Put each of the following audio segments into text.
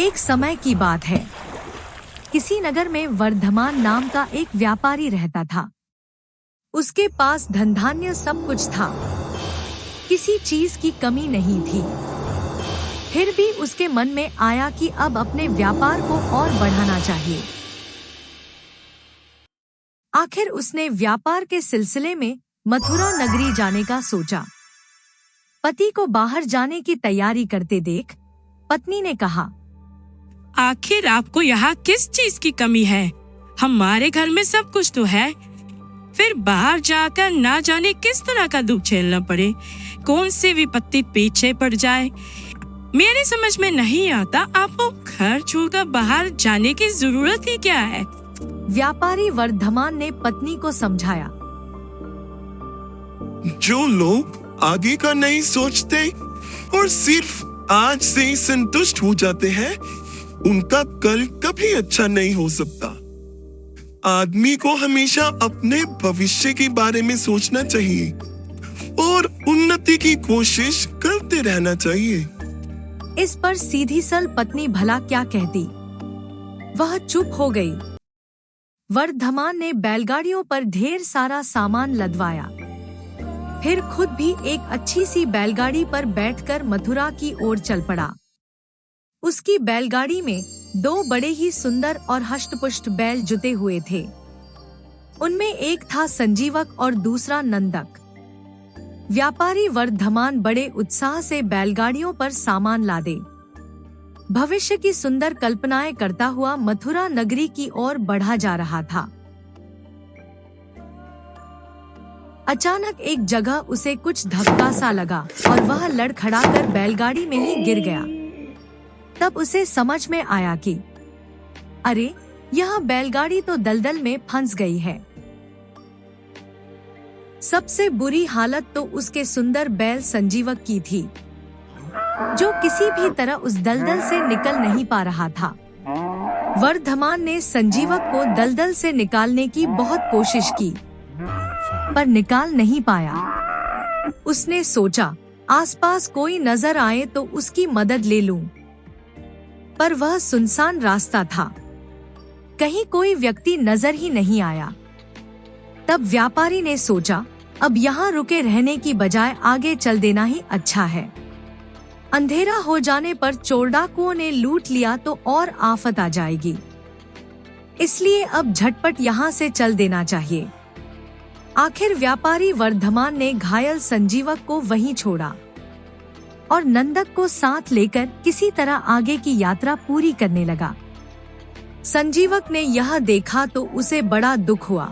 एक समय की बात है। किसी नगर में वर्धमान नाम का एक व्यापारी रहता था। उसके पास धन धान्य सब कुछ था, किसी चीज की कमी नहीं थी। फिर भी उसके मन में आया कि अब अपने व्यापार को और बढ़ाना चाहिए। आखिर उसने व्यापार के सिलसिले में मथुरा नगरी जाने का सोचा। पति को बाहर जाने की तैयारी करते देख पत्नी ने कहा, आखिर आपको यहाँ किस चीज की कमी है? हमारे घर में सब कुछ तो है, फिर बाहर जाकर ना जाने किस तरह का दुख झेलना पड़े, कौन सी विपत्ति पीछे पड़ जाए। मेरे समझ में नहीं आता, आपको घर छोड़कर बाहर जाने की जरूरत ही क्या है? व्यापारी वर्धमान ने पत्नी को समझाया। जो लोग आगे का नहीं सोचते और सिर्फ आज से ही संतुष्ट हो जाते हैं, उनका कल कभी अच्छा नहीं हो सकता। आदमी को हमेशा अपने भविष्य के बारे में सोचना चाहिए और उन्नति की कोशिश करते रहना चाहिए। इस पर सीधी सल पत्नी भला क्या कहती, वह चुप हो गई। वर्धमान ने बैलगाड़ियों पर ढेर सारा सामान लदवाया, फिर खुद भी एक अच्छी सी बैलगाड़ी पर बैठकर मथुरा की ओर चल पड़ा। उसकी बैलगाड़ी में दो बड़े ही सुंदर और हष्टपुष्ट बैल जुते हुए थे। उनमें एक था संजीवक और दूसरा नंदक। व्यापारी वर्धमान बड़े उत्साह से बैलगाड़ियों पर सामान लादे भविष्य की सुंदर कल्पनाएं करता हुआ मथुरा नगरी की ओर बढ़ा जा रहा था। अचानक एक जगह उसे कुछ धक्का सा लगा और वह लड़खड़ाकर बैलगाड़ी में ही गिर गया। तब उसे समझ में आया कि अरे, यह बैलगाड़ी तो दलदल में फंस गई है। सबसे बुरी हालत तो उसके सुंदर बैल संजीवक की थी, जो किसी भी तरह उस दलदल से निकल नहीं पा रहा था। वर्धमान ने संजीवक को दलदल से निकालने की बहुत कोशिश की, पर निकाल नहीं पाया। उसने सोचा, आसपास कोई नजर आए तो उसकी मदद ले लूं। पर वह सुनसान रास्ता था, कहीं कोई व्यक्ति नजर ही नहीं आया। तब व्यापारी ने सोचा, अब यहाँ रुके रहने की बजाय आगे चल देना ही अच्छा है। अंधेरा हो जाने पर चोर डाकुओं ने लूट लिया तो और आफत आ जाएगी, इसलिए अब झटपट यहाँ से चल देना चाहिए। आखिर व्यापारी वर्धमान ने घायल संजीवक को वहीं छोड़ा और नंदक को साथ लेकर किसी तरह आगे की यात्रा पूरी करने लगा। संजीवक ने यह देखा तो उसे बड़ा दुख हुआ।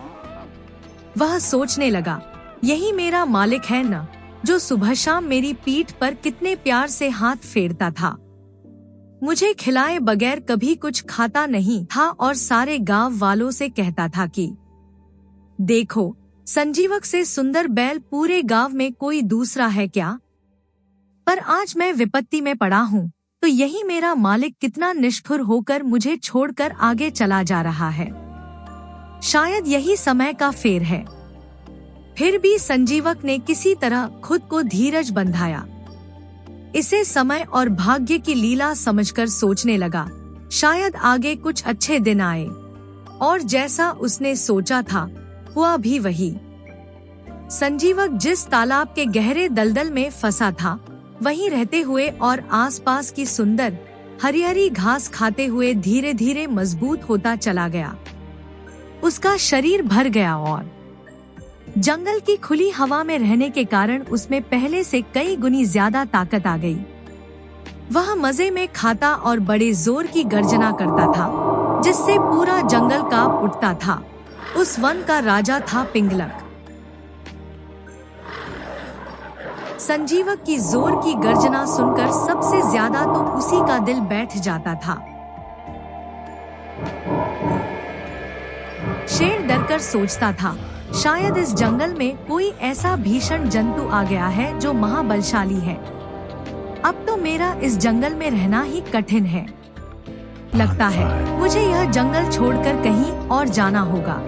वह सोचने लगा, यही मेरा मालिक है न, जो सुबह शाम मेरी पीठ पर कितने प्यार से हाथ फेरता था, मुझे खिलाए बगैर कभी कुछ खाता नहीं था और सारे गांव वालों से कहता था कि देखो, संजीवक से सुंदर बैल पूरे गांव में कोई दूसरा है क्या? पर आज मैं विपत्ति में पड़ा हूँ तो यही मेरा मालिक कितना निष्ठुर होकर मुझे छोड़कर आगे चला जा रहा है। शायद यही समय का फेर है। फिर भी संजीवक ने किसी तरह खुद को धीरज बंधाया। इसे समय और भाग्य की लीला समझकर सोचने लगा, शायद आगे कुछ अच्छे दिन आए। और जैसा उसने सोचा था, हुआ भी वही। संजीवक जिस तालाब के गहरे दलदल में फंसा था, वहीं रहते हुए और आसपास की सुंदर हरी हरी घास खाते हुए धीरे धीरे मजबूत होता चला गया। उसका शरीर भर गया और जंगल की खुली हवा में रहने के कारण उसमें पहले से कई गुनी ज्यादा ताकत आ गई। वह मजे में खाता और बड़े जोर की गर्जना करता था, जिससे पूरा जंगल कांप उठता था। उस वन का राजा था पिंगलक। संजीवक की जोर की गर्जना सुनकर सबसे ज्यादा तो उसी का दिल बैठ जाता था। शेर डरकर सोचता था, शायद इस जंगल में कोई ऐसा भीषण जंतु आ गया है जो महाबलशाली है। अब तो मेरा इस जंगल में रहना ही कठिन है। लगता है मुझे यह जंगल छोड़कर कहीं और जाना होगा।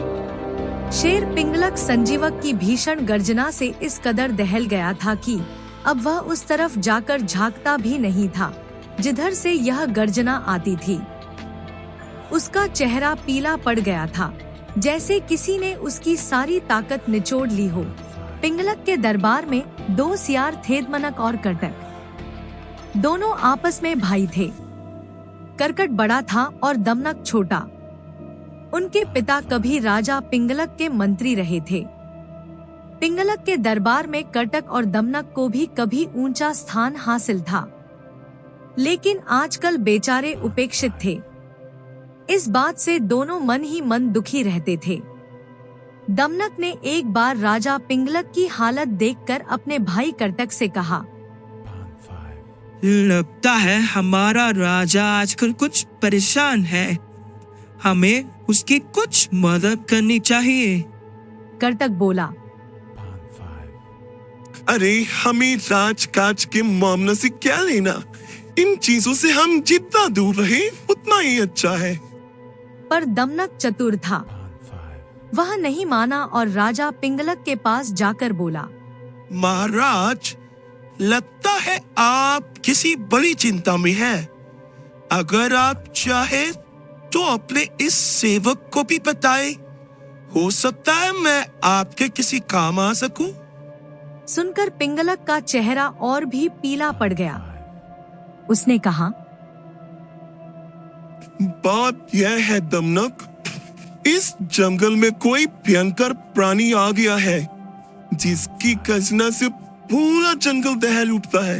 शेर पिंगलक संजीवक की भीषण गर्जना से इस कदर दहल गया था कि अब वह उस तरफ जाकर झांकता भी नहीं था। जिधर से यह गर्जना आती थी। उसका चेहरा पीला पड़ गया था, जैसे किसी ने उसकी सारी ताकत निचोड़ ली हो। पिंगलक के दरबार में 2 सियार थे, दमनक और कर्कट। दोनों आपस में भाई थे। कर्कट बड़ा था और दमनक छोटा। उनके पिता कभी राजा पिंगलक के मंत्री रहे थे। पिंगलक के दरबार में कर्कट और दमनक को भी कभी ऊंचा स्थान हासिल था, लेकिन आजकल बेचारे उपेक्षित थे। इस बात से दोनों मन ही मन दुखी रहते थे। दमनक ने एक बार राजा पिंगलक की हालत देखकर अपने भाई कर्कट से कहा, लगता है हमारा राजा आजकल कुछ परेशान है, हमें उसकी कुछ मदद करनी चाहिए। कर्कट बोला, अरे हमें राजकाज के मामले से क्या लेना, इन चीजों से हम जितना दूर रहे उतना ही अच्छा है। पर दमनक चतुर था। वह नहीं माना और राजा पिंगलक के पास जाकर बोला, महाराज, लगता है आप किसी बड़ी चिंता में हैं। अगर आप चाहे तो अपने इस सेवक को भी बताएं। हो सकता है मैं आपके किसी काम आ सकूं। सुनकर पिंगलक का चेहरा और भी पीला पड़ गया। उसने कहा, बात यह है दमनक, इस जंगल में कोई भयंकर प्राणी आ गया है, जिसकी गर्जना से पूरा जंगल दहल उठता है।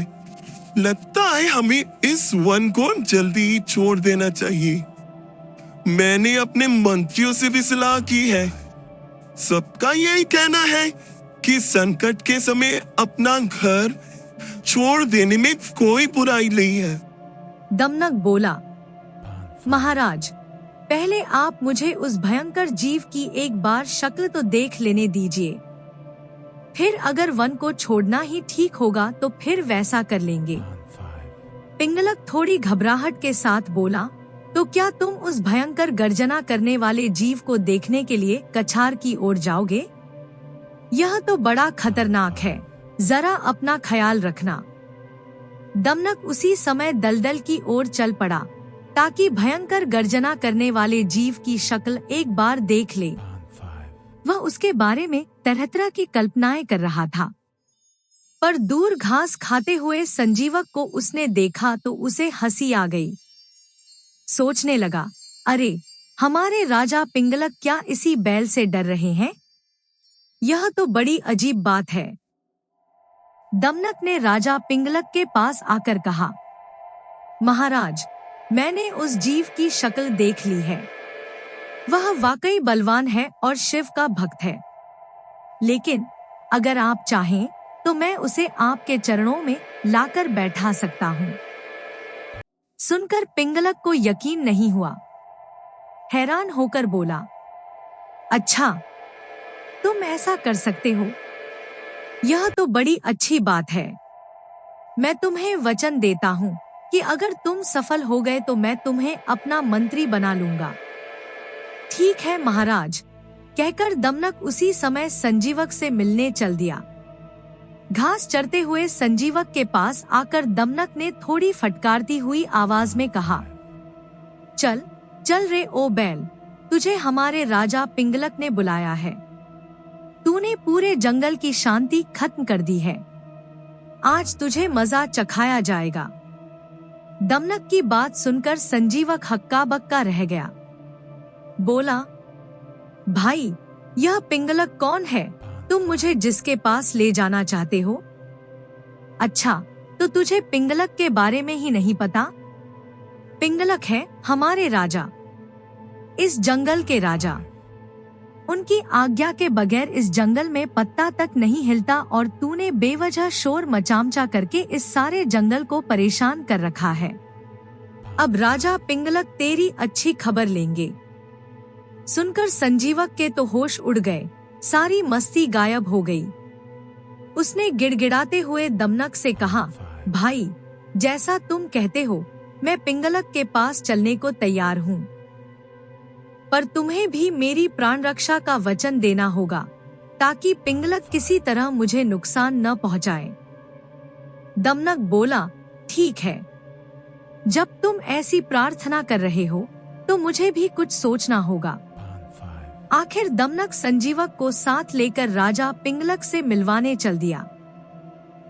लगता है हमें इस वन को जल्दी ही छोड़ देना चाहिए। मैंने अपने मंत्रियों से भी सलाह की है। सबका यही कहना है कि संकट के समय अपना घर छोड़ देने में कोई बुराई नहीं है। दमनक बोला, महाराज, पहले आप मुझे उस भयंकर जीव की एक बार शक्ल तो देख लेने दीजिए। फिर अगर वन को छोड़ना ही ठीक होगा तो फिर वैसा कर लेंगे। पिंगलक थोड़ी घबराहट के साथ बोला, तो क्या तुम उस भयंकर गर्जना करने वाले जीव को देखने के लिए कछार की ओर जाओगे? यह तो बड़ा खतरनाक है, जरा अपना ख्याल रखना। दमनक उसी समय दलदल की ओर चल पड़ा, ताकि भयंकर गर्जना करने वाले जीव की शक्ल एक बार देख ले। वह उसके बारे में तरह तरह की कल्पनाएं कर रहा था, पर दूर घास खाते हुए संजीवक को उसने देखा तो उसे हंसी आ गई। सोचने लगा, अरे हमारे राजा पिंगलक क्या इसी बैल से डर रहे हैं? यह तो बड़ी अजीब बात है। दमनक ने राजा पिंगलक के पास आकर कहा, महाराज, मैंने उस जीव की शक्ल देख ली है। वह वाकई बलवान है और शिव का भक्त है। लेकिन अगर आप चाहें तो मैं उसे आपके चरणों में लाकर बैठा सकता हूँ। सुनकर पिंगलक को यकीन नहीं हुआ। हैरान होकर बोला, अच्छा, तुम ऐसा कर सकते हो? यह तो बड़ी अच्छी बात है। मैं तुम्हें वचन देता हूँ कि अगर तुम सफल हो गए तो मैं तुम्हें अपना मंत्री बना लूंगा। ठीक है महाराज, कहकर दमनक उसी समय संजीवक से मिलने चल दिया। घास चरते हुए संजीवक के पास आकर दमनक ने थोड़ी फटकारती हुई आवाज में कहा, चल चल रे ओ बैल, तुझे हमारे राजा पिंगलक ने बुलाया है। तूने पूरे जंगल की शांति खत्म कर दी है। आज तुझे मजा चखाया जाएगा। दमनक की बात सुनकर संजीवक हक्का बक्का रह गया। बोला, भाई, यह पिंगलक कौन है तुम मुझे जिसके पास ले जाना चाहते हो? अच्छा, तो तुझे पिंगलक के बारे में ही नहीं पता? पिंगलक है हमारे राजा, इस जंगल के राजा। उनकी आज्ञा के बगैर इस जंगल में पत्ता तक नहीं हिलता और तूने बेवजह शोर मचामचा करके इस सारे जंगल को परेशान कर रखा है। अब राजा पिंगलक तेरी अच्छी खबर लेंगे। सुनकर संजीवक के तो होश उड़ गए, सारी मस्ती गायब हो गई। उसने गिड़गिड़ाते हुए दमनक से कहा, भाई, जैसा तुम कहते हो मैं पिंगलक के पास चलने को तैयार हूँ, पर तुम्हें भी मेरी प्राण रक्षा का वचन देना होगा ताकि पिंगलक किसी तरह मुझे नुकसान न पहुंचाए। दमनक बोला, ठीक है, जब तुम ऐसी प्रार्थना कर रहे हो तो मुझे भी कुछ सोचना होगा। आखिर दमनक संजीवक को साथ लेकर राजा पिंगलक से मिलवाने चल दिया।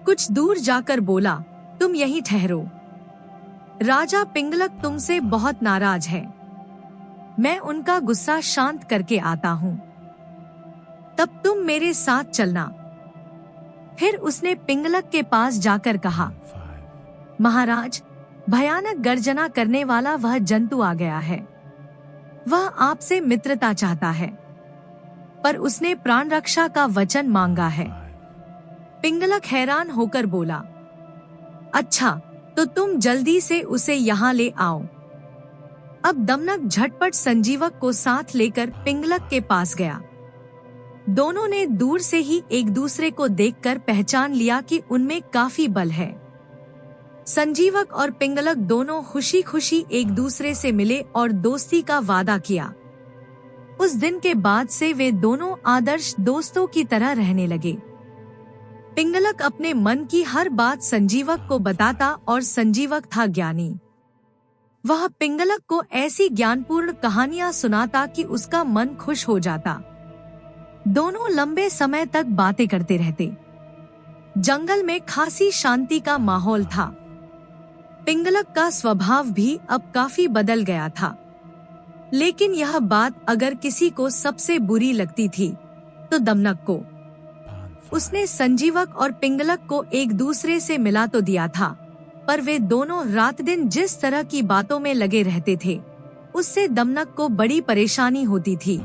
कुछ दूर जाकर बोला, तुम यहीं ठहरो। राजा पिंगलक तुमसे बहुत नाराज है। मैं उनका गुस्सा शांत करके आता हूँ, तब तुम मेरे साथ चलना। फिर उसने पिंगलक के पास जाकर कहा, महाराज, भयानक गर्जना करने वाला वह जंतु आ गया है। वह आपसे मित्रता चाहता है, पर उसने प्राण रक्षा का वचन मांगा है। पिंगलक हैरान होकर बोला, अच्छा, तो तुम जल्दी से उसे यहाँ ले आओ। अब दमनक झटपट संजीवक को साथ लेकर पिंगलक के पास गया। दोनों ने दूर से ही एक दूसरे को देखकर पहचान लिया कि उनमें काफी बल है। संजीवक और पिंगलक दोनों खुशी खुशी एक दूसरे से मिले और दोस्ती का वादा किया। उस दिन के बाद से वे दोनों आदर्श दोस्तों की तरह रहने लगे। पिंगलक अपने मन की हर बात संजीवक को बताता और संजीवक था ज्ञानी। वह पिंगलक को ऐसी ज्ञानपूर्ण कहानियां सुनाता कि उसका मन खुश हो जाता। दोनों लंबे समय तक बातें करते रहते। जंगल में खासी शांति का माहौल था। पिंगलक का स्वभाव भी अब काफी बदल गया था, लेकिन यह बात अगर किसी को सबसे बुरी लगती थी तो दमनक को। उसने संजीवक और पिंगलक को एक दूसरे से मिला तो दिया था, पर वे दोनों रात दिन जिस तरह की बातों में लगे रहते थे, उससे दमनक को बड़ी परेशानी होती थी।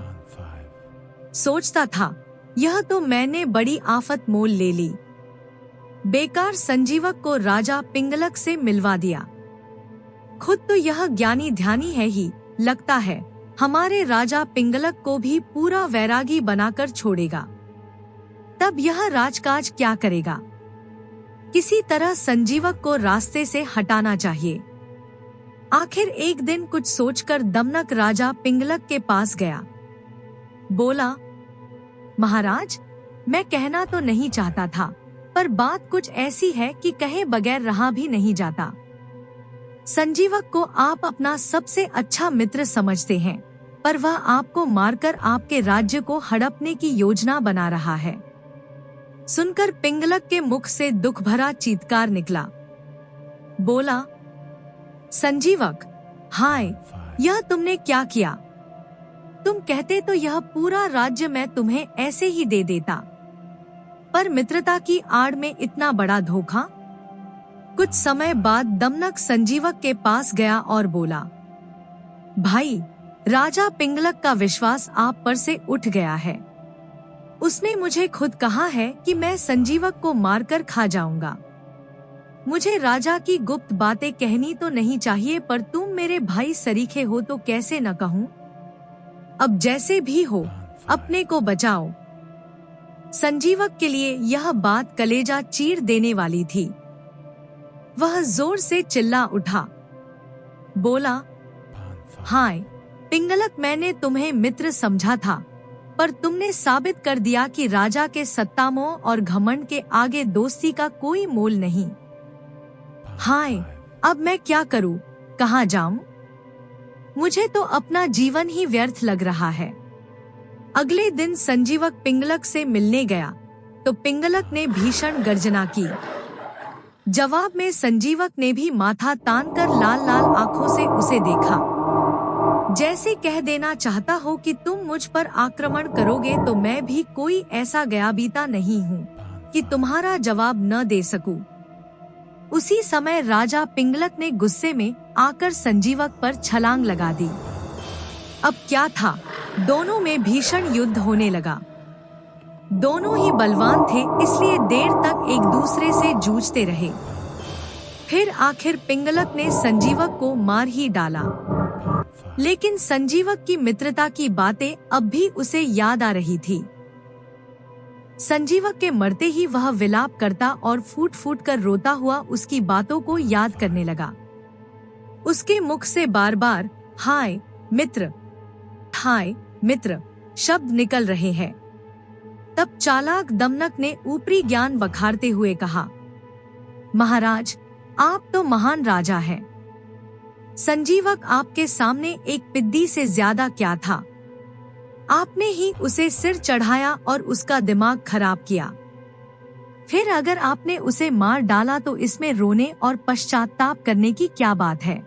सोचता था, यह तो मैंने बड़ी आफत मोल ले ली। बेकार संजीवक को राजा पिंगलक से मिलवा दिया। खुद तो यह ज्ञानी ध्यानी है ही, लगता है हमारे राजा पिंगलक को भी पूरा वैरागी बनाकर छोड़ेगा। तब यह राजकाज क्या करेगा? किसी तरह संजीवक को रास्ते से हटाना चाहिए। आखिर एक दिन कुछ सोचकर दमनक राजा पिंगलक के पास गया। बोला, महाराज, मैं कहना तो नहीं चाहता था, पर बात कुछ ऐसी है कि कहे बगैर रहा भी नहीं जाता। संजीवक को आप अपना सबसे अच्छा मित्र समझते हैं, पर वह आपको मारकर आपके राज्य को हड़पने की योजना बना रहा है। सुनकर पिंगलक के मुख से दुख भरा चीत्कार निकला। बोला, संजीवक, हाय, यह तुमने क्या किया? तुम कहते तो यह पूरा राज्य मैं तुम्हें ऐसे ही दे देता, पर मित्रता की आड़ में इतना बड़ा धोखा। कुछ समय बाद दमनक संजीवक के पास गया और बोला, भाई, राजा पिंगलक का विश्वास आप पर से उठ गया है। उसने मुझे खुद कहा है कि मैं संजीवक को मारकर खा जाऊंगा। मुझे राजा की गुप्त बातें कहनी तो नहीं चाहिए, पर तुम मेरे भाई सरीखे हो तो कैसे न कहूं। अब जैसे भी हो, अपने को बचाओ। संजीवक के लिए यह बात कलेजा चीर देने वाली थी। वह जोर से चिल्ला उठा। बोला, हाय पिंगलक, मैंने तुम्हें मित्र समझा था, पर तुमने साबित कर दिया कि राजा के सत्तामोह और घमंड के आगे दोस्ती का कोई मोल नहीं। हाय, अब मैं क्या करूं, कहां जाऊं? मुझे तो अपना जीवन ही व्यर्थ लग रहा है। अगले दिन संजीवक पिंगलक से मिलने गया तो पिंगलक ने भीषण गर्जना की। जवाब में संजीवक ने भी माथा तानकर लाल लाल आंखों से उसे देखा, जैसे कह देना चाहता हो कि तुम मुझ पर आक्रमण करोगे तो मैं भी कोई ऐसा गयाबीता नहीं हूँ कि तुम्हारा जवाब न दे सकूं। उसी समय राजा पिंगलक ने गुस्से में आकर संजीवक पर छलांग लगा दी। अब क्या था, दोनों में भीषण युद्ध होने लगा। दोनों ही बलवान थे, इसलिए देर तक एक दूसरे से जूझते रहे। फिर आखिर पिंगलक ने संजीवक को मार ही डाला, लेकिन संजीवक की मित्रता की बातें अब भी उसे याद आ रही थी। संजीवक के मरते ही वह विलाप करता और फूट फूट कर रोता हुआ उसकी बातों को याद करने लगा। उसके मुख से बार बार हाय मित्र, हाय मित्र शब्द निकल रहे हैं। तब चालाक दमनक ने ऊपरी ज्ञान बखारते हुए कहा, महाराज, आप तो महान राजा हैं। संजीवक आपके सामने एक पिद्दी से ज्यादा क्या था। आपने ही उसे सिर चढ़ाया और उसका दिमाग खराब किया। फिर अगर आपने उसे मार डाला तो इसमें रोने और पश्चाताप करने की क्या बात है।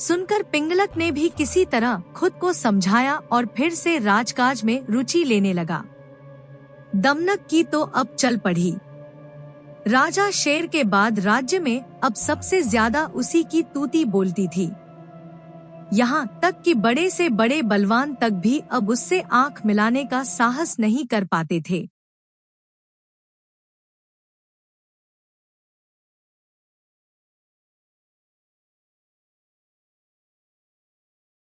सुनकर पिंगलक ने भी किसी तरह खुद को समझाया और फिर से राजकाज में रुचि लेने लगा। दमनक की तो अब चल पड़ी। राजा शेर के बाद राज्य में अब सबसे ज्यादा उसी की तूती बोलती थी। यहाँ तक कि बड़े से बड़े बलवान तक भी अब उससे आंख मिलाने का साहस नहीं कर पाते थे।